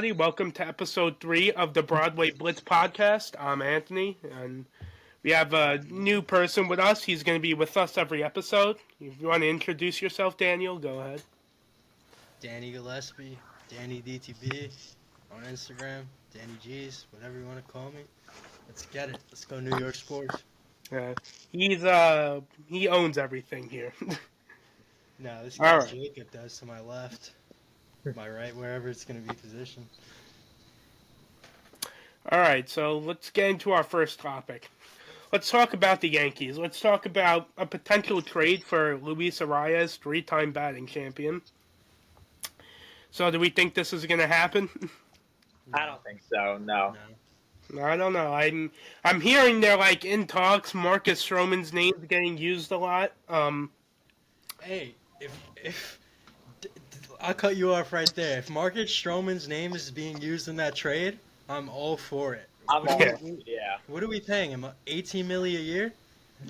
everybody. Welcome to episode 3 of the Broadway Blitz podcast. I'm Anthony, and we have a new person with us. He's going to be with us every episode. If you want to introduce yourself, Daniel, go ahead. Danny Gillespie, Danny DTB on Instagram, Danny G's, whatever you want to call me. Let's get it. Let's go New York sports. He owns everything here. No, this guy All right. Jacob does to my left, my right, wherever it's going to be positioned. All right, so let's get into our first topic. Let's talk about the Yankees. Let's talk about a potential trade for Luis Arias, 3-time batting champion. So do we think this is going to happen? I don't think so. No. I don't know. I'm hearing they're like in talks. Marcus Stroman's name's getting used a lot. Hey, if I'll cut you off right there. If Marcus Stroman's name is being used in that trade, I'm all for it. I'm all, yeah. What are we paying him? $18 million a year?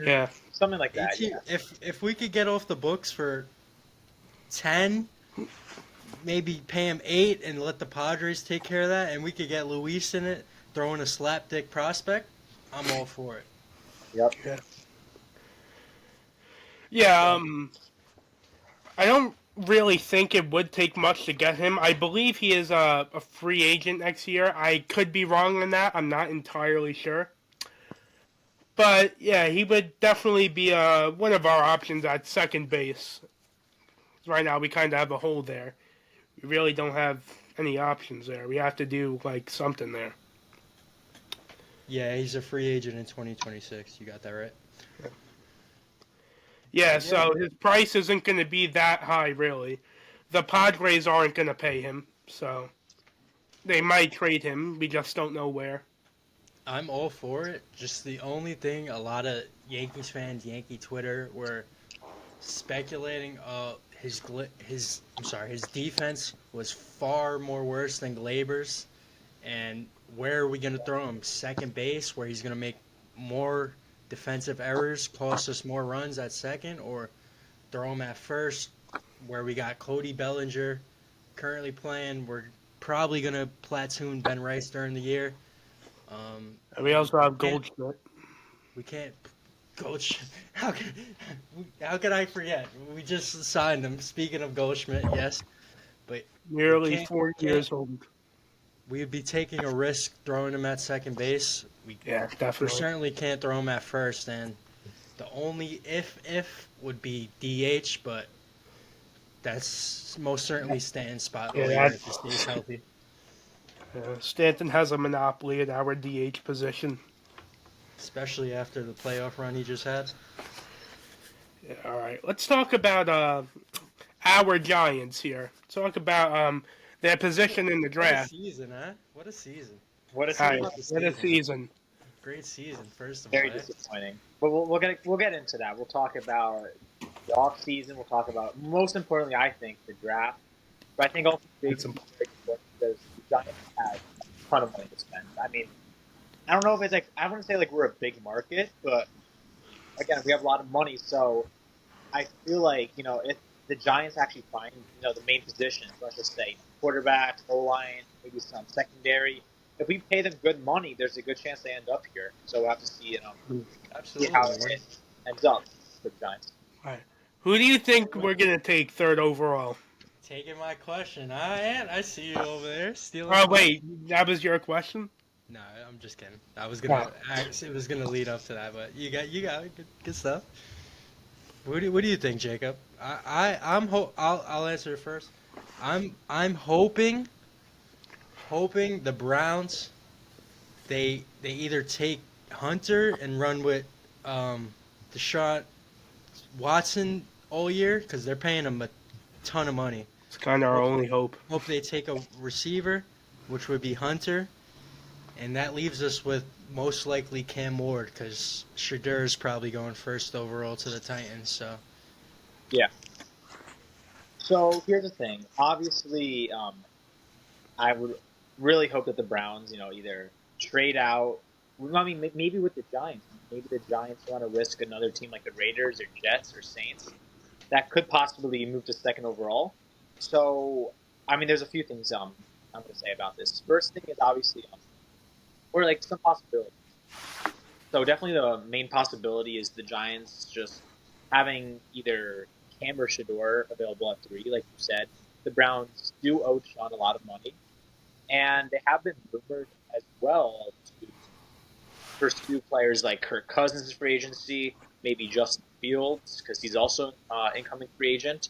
Yeah, Something like that. 18, Yeah. If we could get off the books for 10, maybe pay him 8 and let the Padres take care of that, and we could get Luis in it, throwing a slapdick prospect, I'm all for it. Yep. yeah. I don't really think it would take much to get him. I believe he is a free agent next year. I could be wrong on that. I'm not entirely sure. But yeah, he would definitely be one of our options at second base. Right now, we kind of have a hole there. We really don't have any options there. We have to do like something there. Yeah, he's a free agent in 2026. You got that right? Yeah, so his price isn't going to be that high, really. The Padres aren't going to pay him, so they might trade him. We just don't know where. I'm all for it. Just the only thing, a lot of Yankees fans, Yankee Twitter, were speculating. His defense was far more worse than Glaber's, and where are we going to throw him? Second base, where he's going to make more defensive errors, cost us more runs at second, or throw him at first, where we got Cody Bellinger currently playing. We're probably going to platoon Ben Rice during the year. And we also have Goldschmidt. We can't. Goldschmidt. How could I forget? We just signed him. Speaking of Goldschmidt, yes. But Nearly 4 years old. we would be taking a risk throwing him at second base. Yeah, We definitely. certainly can't throw him at first, and the only if would be DH, but that's most certainly Stanton's spot all year if he stays healthy. Stanton has a monopoly at our DH position. Especially after the playoff run he just had. Yeah, all right, let's talk about our Giants here. Talk about their position in the draft. What a season, huh? What a season. What a All right, season. what a season. Great season, first of all. Very disappointing. But we'll get into that. We'll talk about the off season. We'll talk about, most importantly, I think, the draft. But I think also It's because the Giants have a ton of money to spend. I mean, I don't know if it's like, I wouldn't say like we're a big market, but again, we have a lot of money, so I feel like, if the Giants actually find, the main positions, let's just say quarterback, O-line, maybe some secondary, if we pay them good money, there's a good chance they end up here. So we'll have to see, see Absolutely. how it ends up for the Giants. All right. Who do you think we're going to take third overall? Taking my question. I see you over there stealing. Oh, wait, that was your question? No, I'm just kidding. I was gonna. It was gonna lead up to that, but you got good stuff. What do you think, Jacob? I'll answer it first. I'm hoping the Browns they either take Hunter and run with Deshaun Watson all year because they're paying him a ton of money. It's kind of our only hope. Hope they take a receiver, which would be Hunter. And that leaves us with most likely Cam Ward because Shadur is probably going first overall to the Titans. So Yeah. So here's the thing. Obviously, I would really hope that the Browns, either trade out. I mean, maybe with the Giants. Maybe the Giants want to risk another team like the Raiders or Jets or Saints that could possibly move to second overall. So, I mean, there's a few things. I'm going to say about this. First thing is obviously, or like some possibilities. So definitely the main possibility is the Giants just having either Cam or Shador available at 3, like you said. The Browns do owe Sean a lot of money, and they have been rumored as well to pursue players like Kirk Cousins' free agency, maybe Justin Fields because he's also incoming free agent.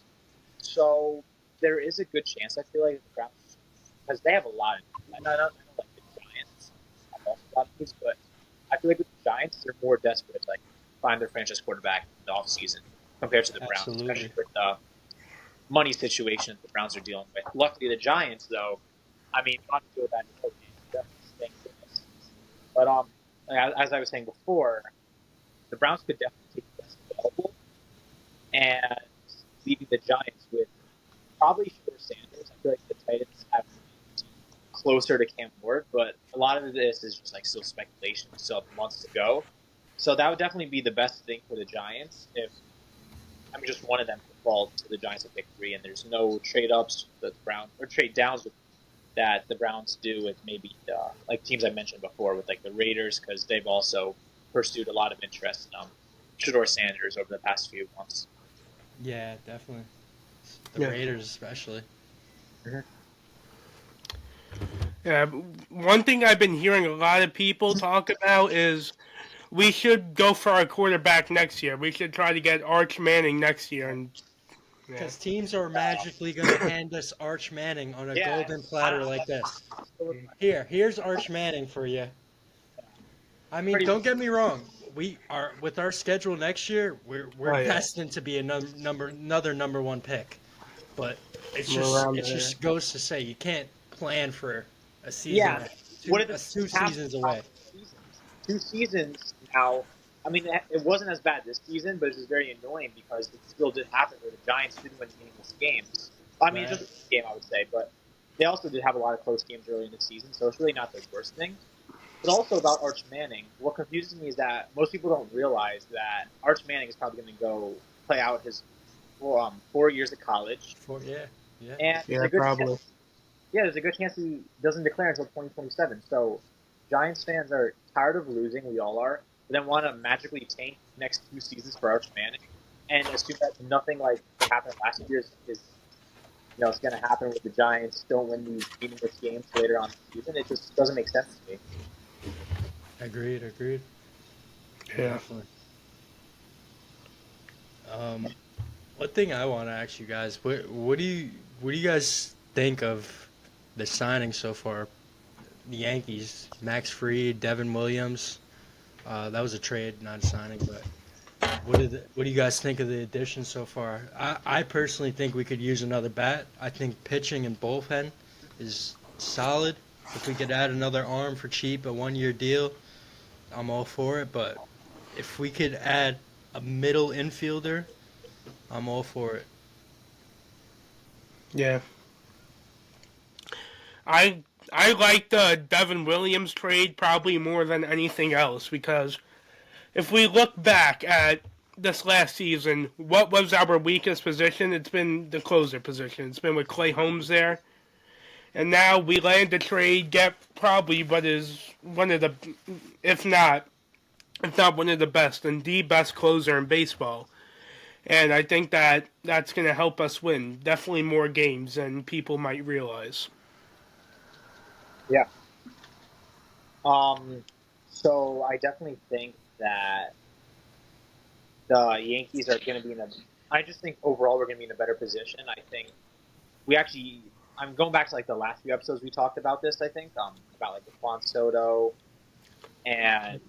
So there is a good chance I feel like the Browns, because they have a lot of. I don't like the Giants have also a lot of needs, but I feel like with the Giants they're more desperate to like find their franchise quarterback in the offseason compared to the Browns, Absolutely. especially with the money situation that the Browns are dealing with. Luckily, the Giants, though, I mean, not to feel bad, definitely staying with us. But as I was saying before, the Browns could definitely take the best available, and leaving the Giants with probably Shador Sanders. I feel like the Titans have moved closer to Cam Ward, but a lot of this is just like still speculation. We still have months to go, so that would definitely be the best thing for the Giants if just one of them could fall to the Giants at pick 3, and there's no trade ups that the Browns or trade downs that the Browns do with maybe like teams I mentioned before with like the Raiders, because they've also pursued a lot of interest in Shador Sanders over the past few months. Yeah, definitely. The Raiders especially. Yeah, one thing I've been hearing a lot of people talk about is we should go for our quarterback next year. We should try to get Arch Manning next year. And Because teams are magically going to hand us Arch Manning on a golden platter like this. Here's Arch Manning for you. I mean, don't get me wrong. We are with our schedule next year. We're destined to be another number 1 pick. But it just goes to say you can't plan for a season. Yeah, two seasons away. 2 seasons now. I mean, it wasn't as bad this season, but it was very annoying because it still did happen where the Giants didn't win meaningless games. I mean, just a game, I would say, but they also did have a lot of close games early in the season, so it's really not the worst thing. But also about Arch Manning, what confuses me is that most people don't realize that Arch Manning is probably going to go play out his 4 years of college. And probably. there's a good chance he doesn't declare until 2027. So Giants fans are tired of losing. We all are. But then want to magically tank the next 2 seasons for Arch Manning and assume that nothing like what happened last year is it's going to happen with the Giants. Don't win these meaningless games later on in the season. It just doesn't make sense to me. Agreed. Yeah. Definitely. One thing I want to ask you guys: what do you guys think of the signing so far? The Yankees, Max Fried, Devin Williams. That was a trade, not a signing. But what do you guys think of the addition so far? I personally think we could use another bat. I think pitching and bullpen is solid. If we could add another arm for cheap, a 1-year deal, I'm all for it. But if we could add a middle infielder, I'm all for it. Yeah. I like the Devin Williams trade probably more than anything else because if we look back at this last season, what was our weakest position? It's been the closer position. It's been with Clay Holmes there. And now we land the trade, get probably what is one of the, if not one of the best, and the best closer in baseball. And I think that that's going to help us win definitely more games than people might realize. Yeah. So I definitely think that the Yankees are going to be I just think overall we're going to be in a better position. I think I'm going back to like the last few episodes we talked about this. I think about like the Juan Soto, and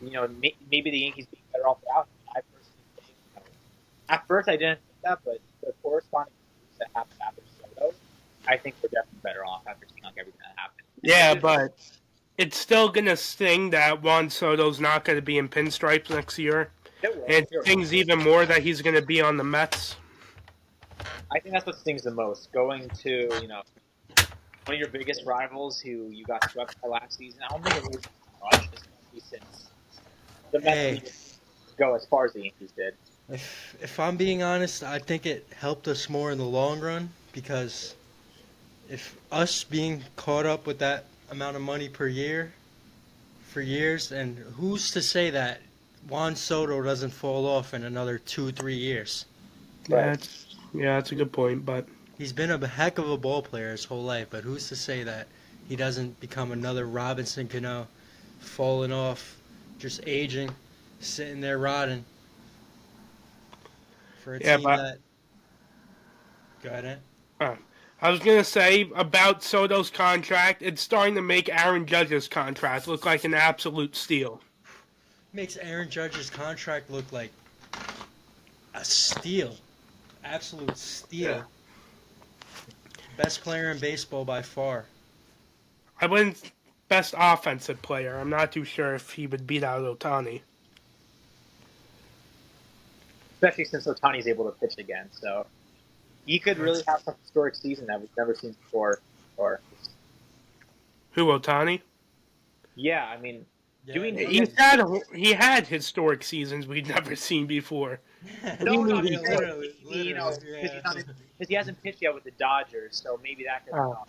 maybe the Yankees being better off without him. I personally think at first I didn't think that, but the corresponding news that happened after Soto, I think we're definitely better off after seeing like everything that happened. Yeah, but it's still gonna sting that Juan Soto's not gonna be in pinstripes next year. And it stings even more that he's gonna be on the Mets. I think that's what stings the most. Going to, one of your biggest rivals who you got swept by last season. I don't think it was much, especially since the Mets go as far as the Yankees did. If I'm being honest, I think it helped us more in the long run because if us being caught up with that amount of money per year for years, and who's to say that Juan Soto doesn't fall off in another 2, 3 years? Yeah, that's a good point. But He's been a heck of a ball player his whole life, but who's to say that he doesn't become another Robinson Cano, falling off, just aging, sitting there rotting for a yeah, team but that. Go ahead, Ant. uh, I was gonna say about Soto's contract. It's starting to make Aaron Judge's contract look like an absolute steal. Makes Aaron Judge's contract look like a steal, absolute steal. Yeah. Best player in baseball by far. I wouldn't best offensive player. I'm not too sure if he would beat out Otani. especially since Otani's able to pitch again. So he could really have some historic season that we've never seen before. Or Who, Otani? yeah, I mean, Yeah, doing He had historic seasons we'd never seen before. no, no, Yeah, literally, you know, yeah. because he hasn't pitched yet with the Dodgers, so maybe that could Oh. help.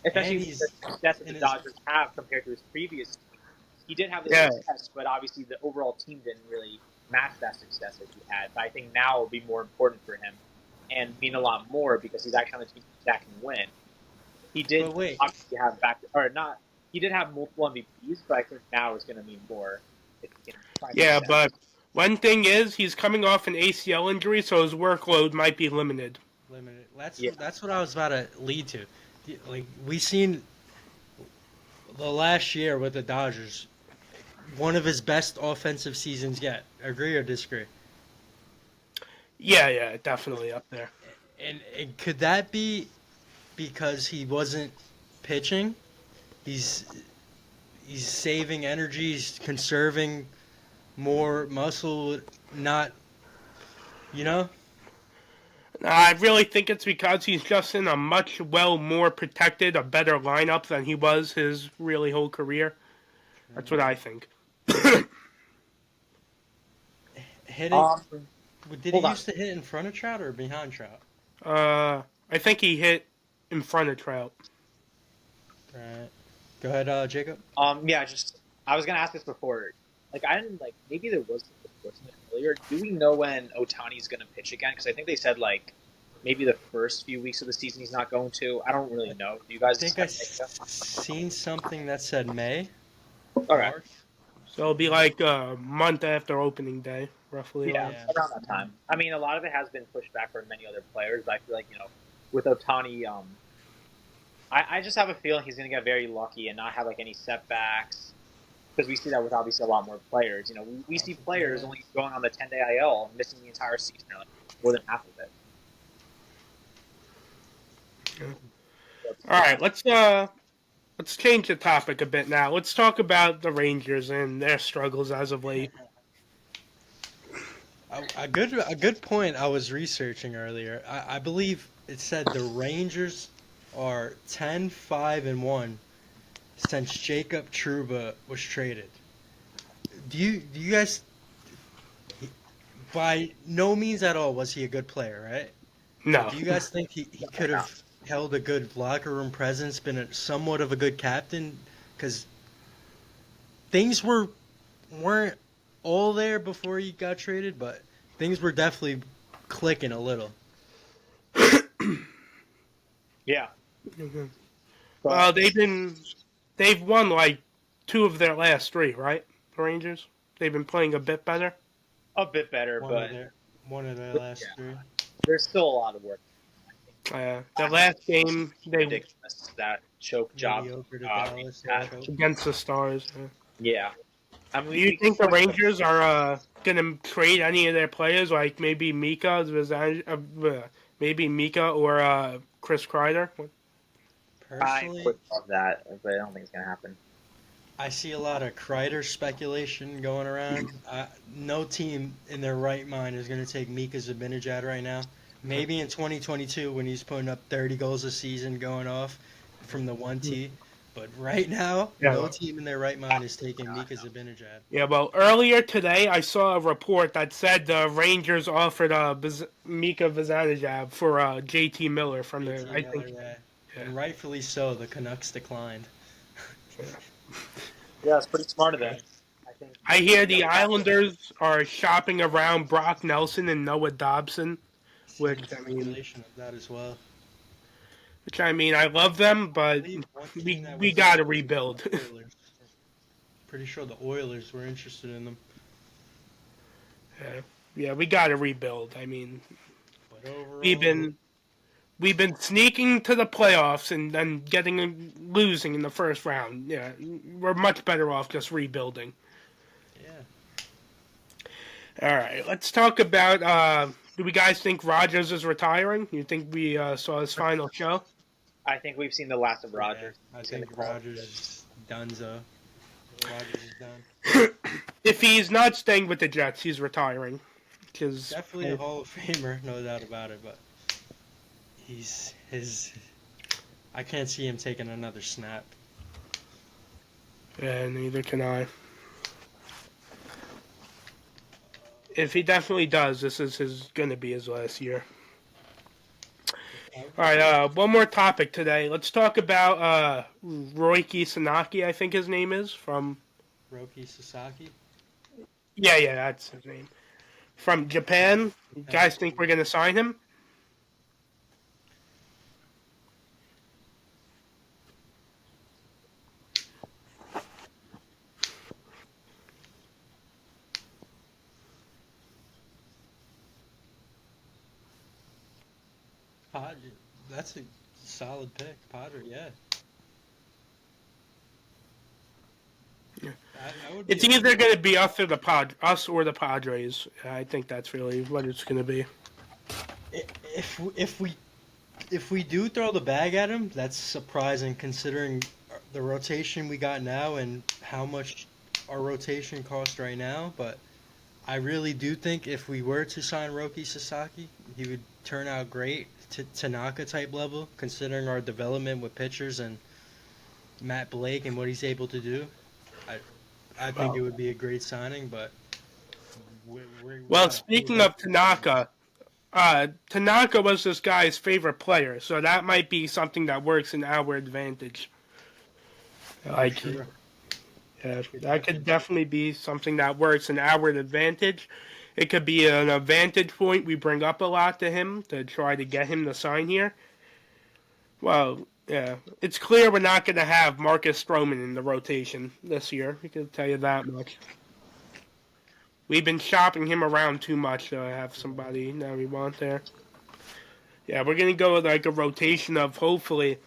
Especially And with the success that the in his- Dodgers have compared to his previous team. He did have the Yeah. success, but obviously the overall team didn't really match that success that he had. But I think now will be more important for him and mean a lot more because he's actually on a team that can win. He did But wait. obviously have not. He did have multiple MVPs, but I think now is going to mean more. If he can find Yeah, success. but one thing is he's coming off an ACL injury, so his workload might be limited. Limited. That's Yeah. that's what I was about to lead to. Like we seen the last year with the Dodgers, one of his best offensive seasons yet. Agree or disagree? Yeah, definitely up there. And could that be because he wasn't pitching? He's saving energy, he's conserving more muscle, not you know? I really think it's because he's just in a much more protected, a better lineup than he was his really whole career. That's what I think. Hitting did he hold on. used to hit in front of Trout or behind Trout? I think he hit in front of Trout. Right. Go ahead, Jacob. Yeah, just I was gonna ask this before. Like I didn't like maybe there was something earlier. Do we know when Otani's gonna pitch again? Because I think they said like maybe the first few weeks of the season he's not going to. I don't really know. Do you guys? I think I seen something that said May. Okay. March. So it'll be like a month after opening day, roughly. Yeah, Yeah. around that time. I mean, a lot of it has been pushed back for many other players, but I feel like with Otani, I just have a feeling he's gonna get very lucky and not have like any setbacks. Because we see that with obviously a lot more players. We see players only going on the 10-day IL and missing the entire season, or like more than half of it. All right, let's change the topic a bit now. Let's talk about the Rangers and their struggles as of late. A good point I was researching earlier. I believe it said the Rangers are 10-5-1 since Jacob Trouba was traded. Do you guys? By no means at all was he a good player, right? No. Do you guys think he could have held a good locker room presence, been somewhat of a good captain? Because things weren't all there before he got traded, but things were definitely clicking a little. Yeah. Mhm. Well, they've won like 2 of their last 3, right? The Rangers. They've been playing a bit better. A bit better, but One of their last Yeah. 3. there's still a lot of work. The last game they Ridiculous that choke job Mediocre to Dallas. against the Stars. Yeah. I mean, Do you think the Rangers are gonna trade any of their players, like maybe Mika, maybe Mika or Chris Kreider? I Personally, would love that, but I don't think it's gonna happen. I see a lot of Kreider speculation going around. No team in their right mind is going to take Mika Zibanejad right now. Maybe in 2022 when he's putting up 30 goals a season going off from the 1T. But right now, no team in their right mind is taking Mika Zibanejad. Yeah, well, earlier today I saw a report that said the Rangers offered Mika Zibanejad for JT Miller from the. I think Yeah. And rightfully so, the Canucks declined. Yeah, it's pretty smart of them. I think. I hear the We have to. Islanders are shopping around Brock Nelson and Noah Dobson, Seen which speculation of that as well. I love them, I but believe one team that we was got to interested was rebuild. the Oilers. Pretty sure the Oilers were interested in them. Yeah, we got to rebuild. But We've overall, been we've been sneaking to the playoffs and then losing in the first round. Yeah, we're much better off just rebuilding. yeah. All right, let's talk about. Do we guys think Rogers is retiring? You think we saw his final show? I think we've seen the last of Yeah, Rogers. I He's gonna think call it Rogers good. is donezo. Rogers is done. If he's not staying with the Jets, he's retiring. Because Definitely a Hall of Famer, no doubt about it. But he's his. I can't see him taking another snap. yeah, neither can I. If he definitely does, this is going to be his last year. All right, one more topic today. Let's talk about Roiki Sanaki, I think his name is, from... Roki Sasaki. Yeah, that's his name. From Japan. You guys think we're going to sign him? Padre. That's a solid pick. Padre, yeah. I would be It's either going to be us or the Padres. I think that's really what it's going to be. If we do throw the bag at him, that's surprising considering the rotation we got now and how much our rotation costs right now. But I really do think if we were to sign Roki Sasaki, he would turn out great to Tanaka type level, considering our development with pitchers and Matt Blake and what he's able to do. I think it would be a great signing, but Well, speaking of Tanaka, Tanaka was this guy's favorite player, so that might be something that works in our advantage. Like, sure. yeah, that could definitely be something that works in our advantage. It could be an advantage point we bring up a lot to him to try to get him to sign here. Well, yeah, it's clear we're not going to have Marcus Stroman in the rotation this year. I can tell you that much. We've been shopping him around too much to have somebody that we want there. Yeah, we're going to go with like a rotation of hopefully,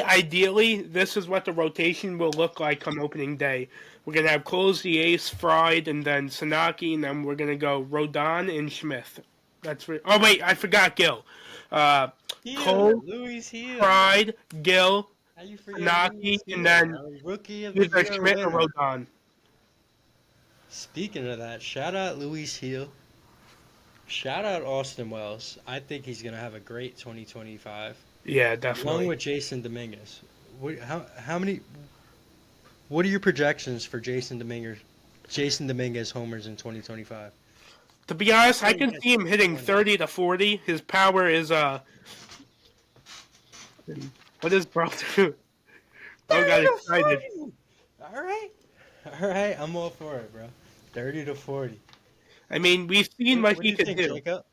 ideally, this is what the rotation will look like on opening day. We're going to have Close the Ace, Fried, and then Sanaki, and then we're going to go Rodon and Smith. Oh, wait, I forgot Gil. Cole, Louis Hill. Fried, Gil, How you forget Sanaki, Louis and Hill, then bro? Rookie of the either Year Schmidt or winner. Rodon. Speaking of that, shout out Luis Hill. Shout out Austin Wells. I think he's gonna have a great 2025. Yeah, Along definitely. with Jasson Dominguez. How many? What are your projections for Jasson Dominguez? Jasson Dominguez homers in 2025. To be honest, I can see him hitting 30 to 40. His power is what is bro do? Bro got excited. All right, I'm all for it, bro. 30 to 40. I mean, we've seen what What do he you could think, do. Jacob?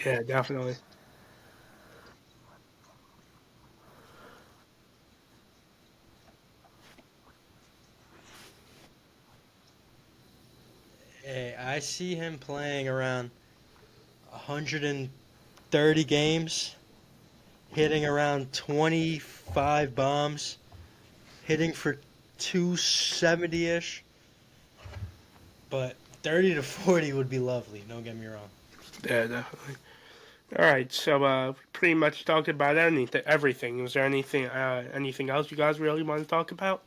Yeah, definitely. Hey, I see him playing around 130 games, hitting around 25 bombs, hitting for 270-ish. But 30 to 40 would be lovely, don't get me wrong. Yeah, definitely. All right, so pretty much talked about everything. Was there anything else you guys really want to talk about?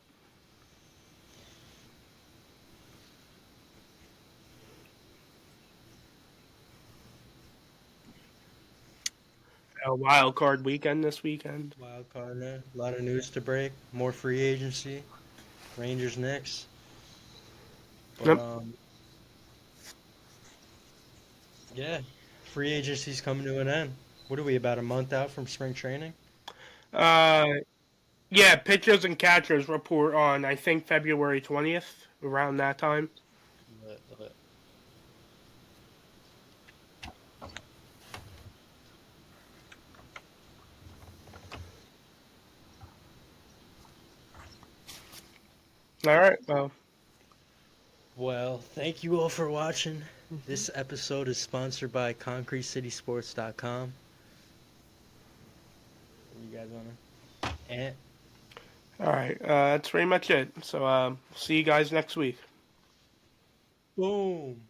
A wild card weekend this weekend. Wild card there. A lot of news to break. More free agency. Rangers Knicks. But Yep. Yeah, free agency's coming to an end. What are we, about a month out from spring training? Uh, yeah, pitchers and catchers report on, I think, February 20th, around that time. Lit. All right, well, Well, thank you all for watching. This episode is sponsored by ConcreteCitySports.com. You guys wanna? And all right, that's pretty much it. So, see you guys next week. boom.